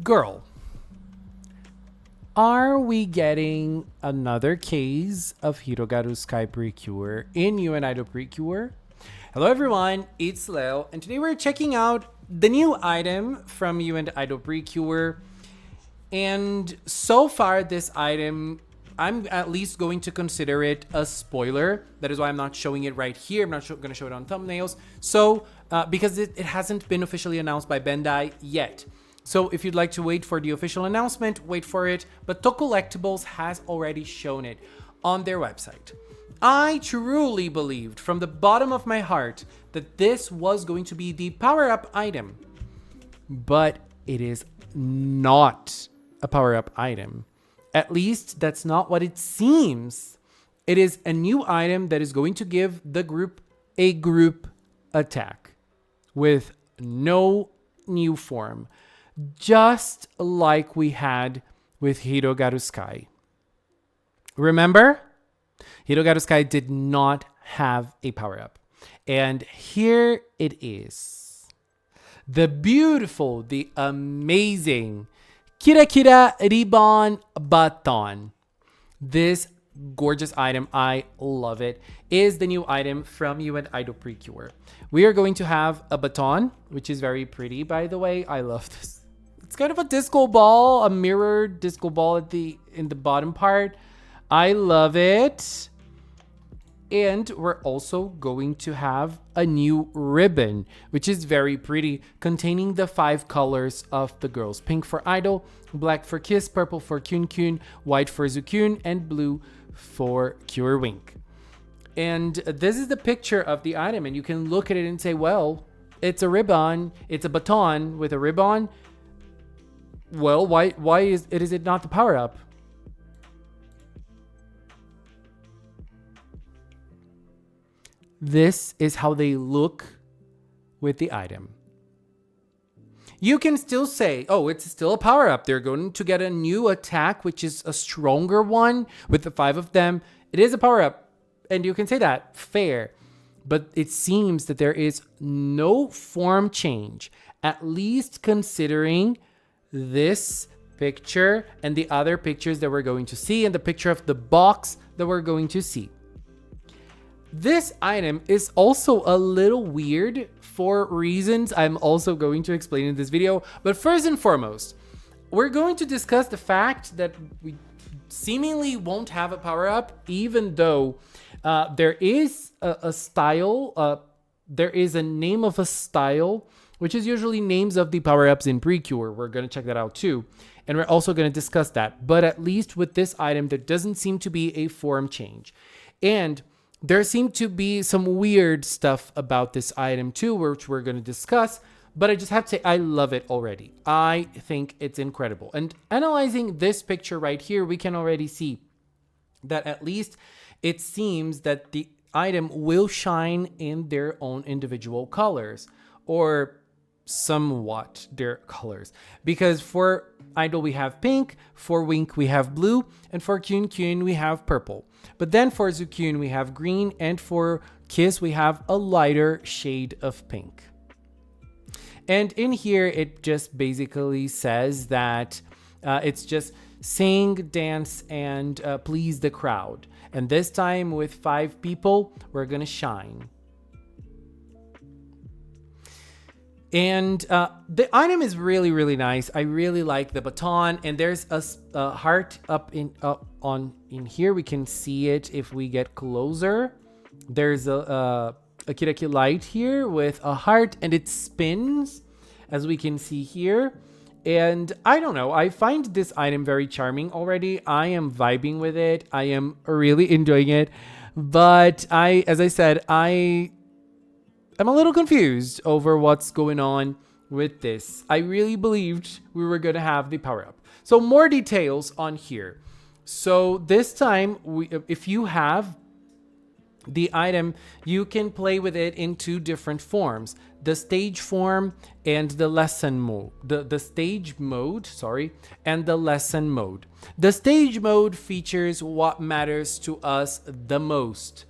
Girl, are we getting another case of Hirogaru Sky PreCure in You and Idol PreCure? Hello everyone, it's Leo, and today we're checking out the new item from You and Idol PreCure. And so far, this item, I'm at least going to consider it a spoiler. That is why I'm not showing it right here. I'm not going to show it on thumbnails. So, because it hasn't been officially announced by Bandai yet. So if you'd like to wait for the official announcement, wait for it. But Tocollectibles has already shown it on their website. I truly believed from the bottom of my heart that this was going to be the power-up item. But it is not a power-up item. At least that's not what it seems. It is a new item that is going to give the group a group attack with no new form. Just like we had with Hirogaru Sky. Remember? Hirogaru Sky did not have a power-up. And here it is. The beautiful, the amazing Kira Kira Ribbon Baton. This gorgeous item, I love it, is the new item from You and Idol PreCure. We are going to have a baton, which is very pretty, by the way. I love this. It's kind of a disco ball, a mirrored disco ball in the bottom part. I love it. And we're also going to have a new ribbon, which is very pretty, containing the 5 colors of the girls. Pink for Idol, black for Kiss, purple for Kyun Kyun, white for Zukyun, and blue for Cure Wink. And this is the picture of the item, and you can look at it and say, well, it's a ribbon, it's a baton with a ribbon. Well, why is it not the power-up? This is how they look with the item. You can still say, oh, it's still a power-up. They're going to get a new attack, which is a stronger one with the 5 of them. It is a power-up, and you can say that, fair. But it seems that there is no form change, at least considering this picture and the other pictures that we're going to see and the picture of the box that we're going to see. This item is also a little weird for reasons I'm also going to explain in this video. But first and foremost, we're going to discuss the fact that we seemingly won't have a power-up, even though there is a style, there is a name of a style, which is usually names of the power-ups in PreCure. We're going to check that out too. And we're also going to discuss that. But at least with this item, there doesn't seem to be a form change. And there seemed to be some weird stuff about this item too, which we're going to discuss. But I just have to say, I love it already. I think it's incredible. And analyzing this picture right here, we can already see that at least it seems that the item will shine in their own individual colors. Or somewhat their colors. Because for Idol we have pink, for Wink we have blue, and for Kyun Kyun we have purple. But then for Zukyun we have green, and for Kiss we have a lighter shade of pink. And in here it just basically says that it's just sing, dance, and please the crowd. And this time with 5 people, we're gonna shine. And the item is really, really nice. I really like the baton, and there's a heart up in here. We can see it if we get closer. There's a Kiraki light here with a heart, and it spins, as we can see here. And I don't know, I find this item very charming already. I am vibing with it. I am really enjoying it. But as I said, I'm a little confused over what's going on with this. I really believed we were going to have the power-up. So more details on here. So this time, if you have the item, you can play with it in 2 different forms. The stage form and the lesson mode. The stage mode, and the lesson mode. The stage mode features what matters to us the most,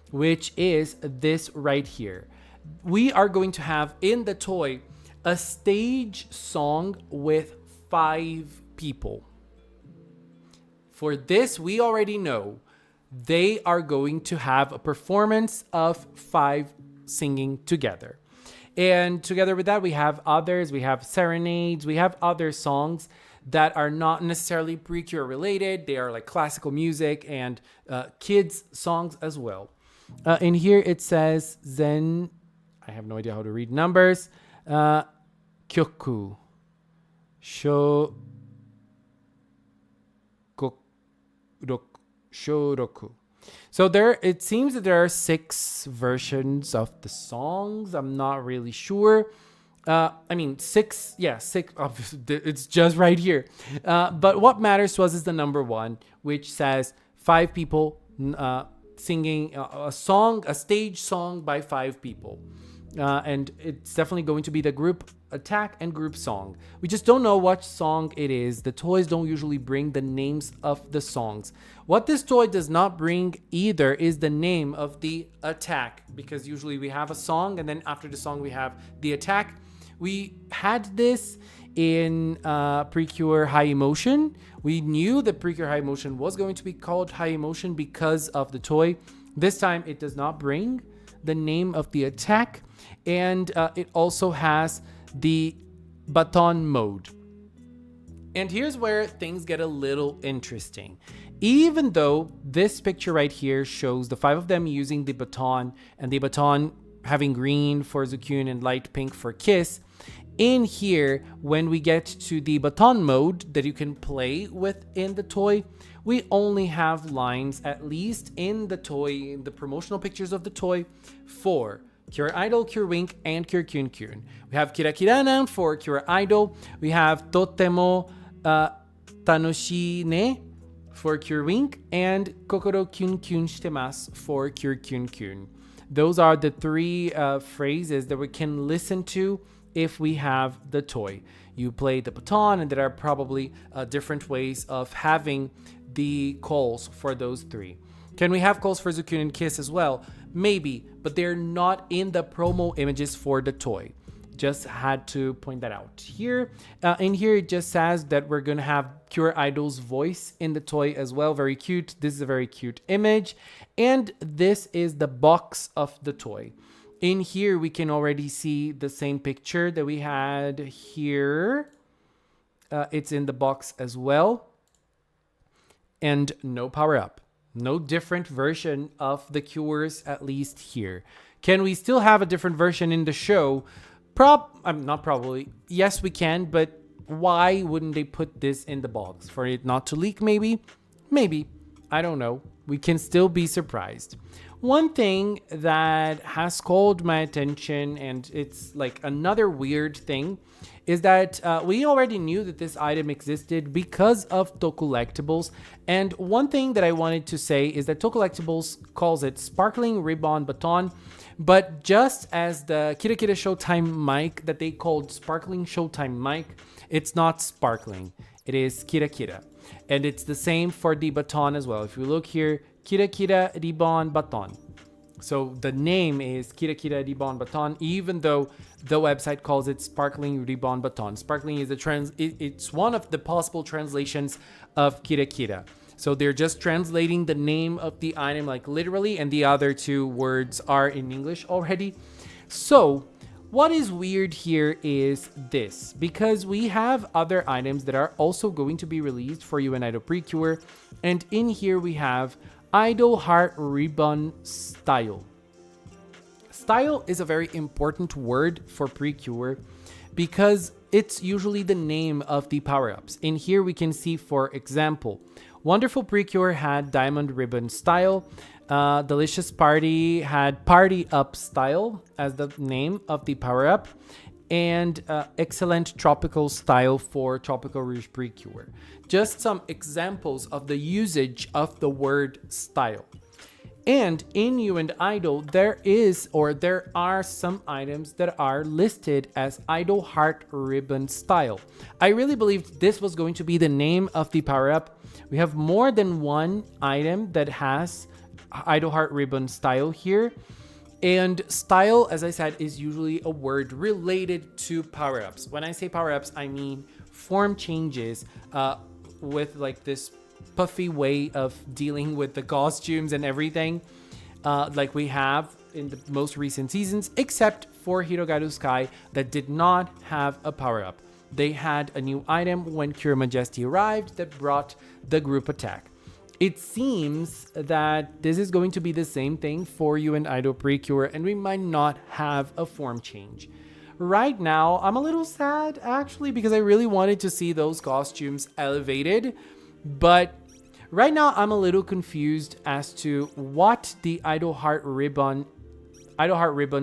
which is this right here. We are going to have in the toy a stage song with 5 people. For this, we already know they are going to have a performance of 5 singing together. And together with that, we have others, we have serenades, we have other songs that are not necessarily PreCure related. They are like classical music and kids songs as well. In here it says Zen, I have no idea how to read numbers, Kyoku, Shoroku. So there, it seems that there are 6 versions of the songs. I'm not really sure. I mean, 6, yeah, 6, it's just right here. But what matters to us is the number 1, which says 5 people singing a song, a stage song by 5 people. And it's definitely going to be the group attack and group song. We just don't know what song it is. The toys don't usually bring the names of the songs. What this toy does not bring either is the name of the attack, because usually we have a song and then after the song we have the attack. We had this in PreCure High Emotion. We knew that PreCure High Emotion was going to be called High Emotion because of the toy. This time it does not bring the name of the attack, and it also has the baton mode. And here's where things get a little interesting. Even though this picture right here shows the 5 of them using the baton, and the baton having green for Zukun and light pink for Kiss, in here, when we get to the baton mode that you can play with in the toy, we only have lines, at least in the toy, in the promotional pictures of the toy, for Cure Idol, Cure Wink, and Cure Kyun Kyun. We have Kira Kiranan for Cure Idol. We have Totemo Tanoshi ne for Cure Wink, and Kokoro Kyun Kyun shitemasu for Cure Kyun Kyun. Those are the 3 phrases that we can listen to if we have the toy. You play the baton, and there are probably different ways of having the calls for those 3. Can we have calls for Zukun and Kiss as well? Maybe, but they're not in the promo images for the toy. Just had to point that out here. In here, it just says that we're going to have Cure Idol's voice in the toy as well. Very cute. This is a very cute image. And this is the box of the toy. In here, we can already see the same picture that we had here. It's in the box as well. And no power up. No different version of the Cures, at least here. Can we still have a different version in the show? Not probably. Yes, we can, but why wouldn't they put this in the box? For it not to leak, maybe? Maybe. I don't know. We can still be surprised. One thing that has called my attention, and it's like another weird thing, is that we already knew that this item existed because of Tocollectibles. And one thing that I wanted to say is that Tocollectibles calls it Sparkling Ribbon Baton, but just as the Kira Kira Showtime mic that they called Sparkling Showtime mic, it's not sparkling. It is Kira Kira. And it's the same for the baton as well. If you look here, Kira Kira Ribbon Baton. So the name is Kira Kira Ribbon Baton, even though the website calls it Sparkling Ribbon Baton. Sparkling is it's one of the possible translations of Kira Kira. So they're just translating the name of the item like literally, and the other 2 words are in English already. So what is weird here is this, because we have other items that are also going to be released for UN Idol PreCure, and in here we have Idol Heart Ribbon Style. Style is a very important word for PreCure because it's usually the name of the power-ups. In here we can see, for example, Wonderful PreCure had Diamond Ribbon Style. Delicious Party had Party Up Style as the name of the power-up. And Excellent Tropical Style for Tropical Rouge PreCure. Just some examples of the usage of the word style. And in You and Idol, there are some items that are listed as Idol Heart Ribbon Style. I really believed this was going to be the name of the power-up. We have more than one item that has Idol Heart Ribbon Style here. And style, as I said, is usually a word related to power-ups. When I say power-ups, I mean form changes with like this puffy way of dealing with the costumes and everything, like we have in the most recent seasons, except for Hirogaru Sky that did not have a power-up. They had a new item when Cure Majesty arrived that brought the group attack. It seems that this is going to be the same thing for you in Idol PreCure, and we might not have a form change. Right now, I'm a little sad, actually, because I really wanted to see those costumes elevated. But right now, I'm a little confused as to what the Idol Heart Ribbon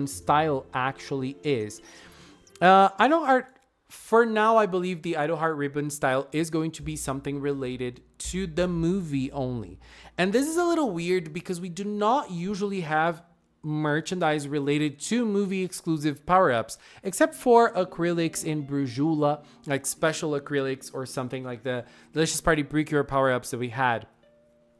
style actually is. Idol Heart, for now, I believe the Idol Heart Ribbon style is going to be something related to the movie only. And this is a little weird because we do not usually have merchandise related to movie exclusive power-ups, except for acrylics in Brujula, like special acrylics or something like the Delicious Party PreCure power-ups that we had.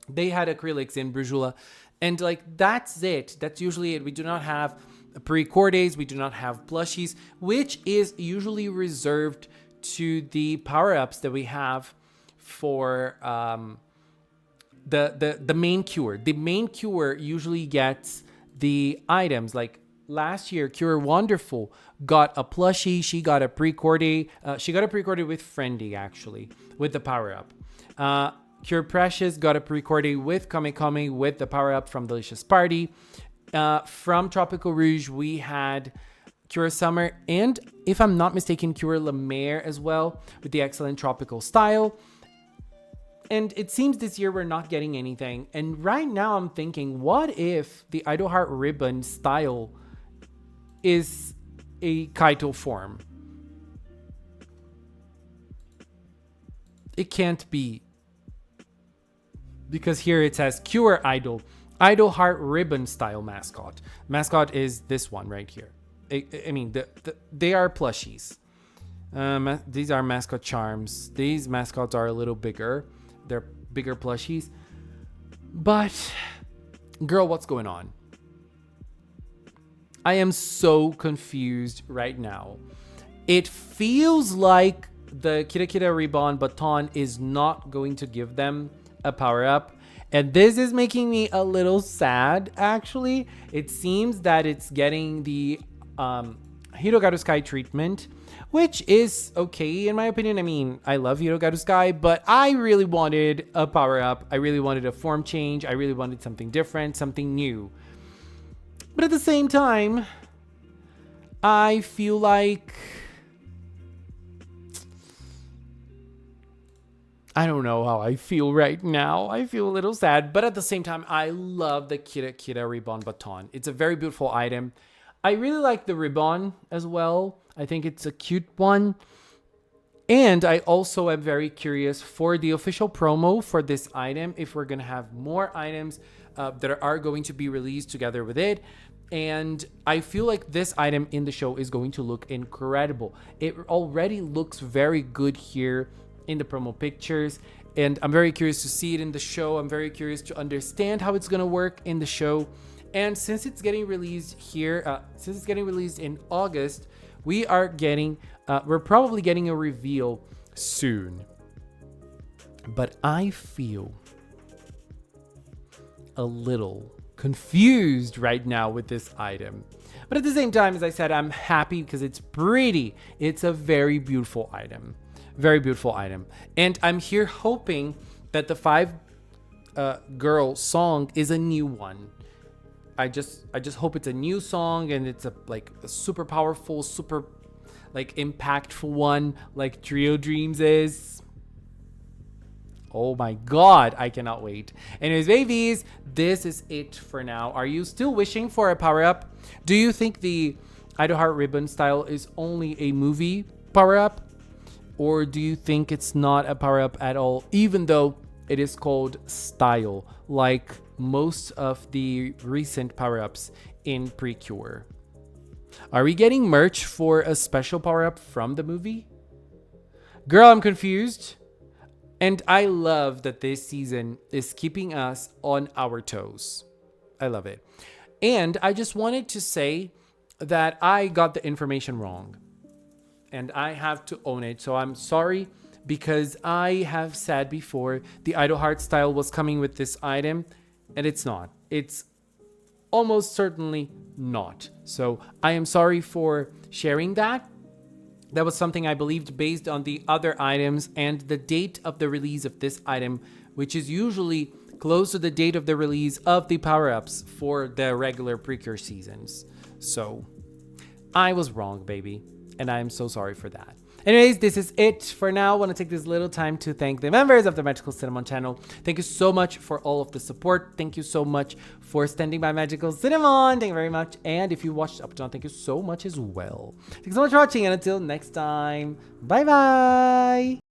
They had acrylics in Brujula, and like that's it. That's usually it. We do not have pre-cordays, we do not have plushies, which is usually reserved to the power-ups that we have for the main cure. The main cure usually gets the items. Like last year, Cure Wonderful got a plushie. She got a pre-corday. She got a pre-corday with Friendy, actually, with the power-up. Cure Precious got a pre-corday with Kame with the power-up from Delicious Party. From Tropical Rouge, we had Cure Summer and, if I'm not mistaken, Cure La Mer as well with the excellent tropical style. And it seems this year we're not getting anything. And right now I'm thinking, what if the Idol Heart Ribbon style is a Kaito form? It can't be. Because here it says Cure Idol Heart Ribbon style mascot. Mascot is this one right here. I mean, they are plushies. These are mascot charms. These mascots are a little bigger. They're bigger plushies. But, girl, what's going on? I am so confused right now. It feels like the Kira Kira Reborn Baton is not going to give them a power-up. And this is making me a little sad, actually. It seems that it's getting the Hirogaru Sky treatment, which is okay in my opinion. I mean, I love Hirogaru Sky, but I really wanted a power-up. I really wanted a form change. I really wanted something different, something new. But at the same time, I feel like... I don't know how I feel right now. I feel a little sad, but at the same time, I love the Kira Kira Ribbon Baton. It's a very beautiful item. I really like the ribbon as well. I think it's a cute one. And I also am very curious for the official promo for this item, if we're going to have more items that are going to be released together with it. And I feel like this item in the show is going to look incredible. It already looks very good here in the promo pictures, and I'm very curious to see it in the show. I'm very curious to understand how it's gonna work in the show. And since it's getting released here, since it's getting released in August, we're probably getting a reveal soon. But I feel a little confused right now with this item. But at the same time, as I said, I'm happy because it's pretty. It's a very beautiful item. Very beautiful item. And I'm here hoping that the 5 girl song is a new one. I just hope it's a new song and it's a super powerful, super impactful one like Trio Dreams is. Oh my god, I cannot wait. Anyways, babies, this is it for now. Are you still wishing for a power-up? Do you think the Idol Heart Ribbon style is only a movie power-up? Or do you think it's not a power-up at all, even though it is called style, like most of the recent power-ups in PreCure? Are we getting merch for a special power-up from the movie? Girl, I'm confused. And I love that this season is keeping us on our toes. I love it. And I just wanted to say that I got the information wrong. and I have to own it. So I'm sorry, because I have said before the Idol Heart style was coming with this item, and it's not. It's almost certainly not. So I am sorry for sharing that. That was something I believed based on the other items and the date of the release of this item, which is usually close to the date of the release of the power-ups for the regular PreCure seasons. So I was wrong, baby, and I am so sorry for that. Anyways, this is it for now. I want to take this little time to thank the members of the Magical Cinnamon channel. Thank you so much for all of the support. Thank you so much for standing by Magical Cinnamon. Thank you very much. And if you watched up to now, thank you so much as well. Thanks so much for watching, and until next time, bye bye.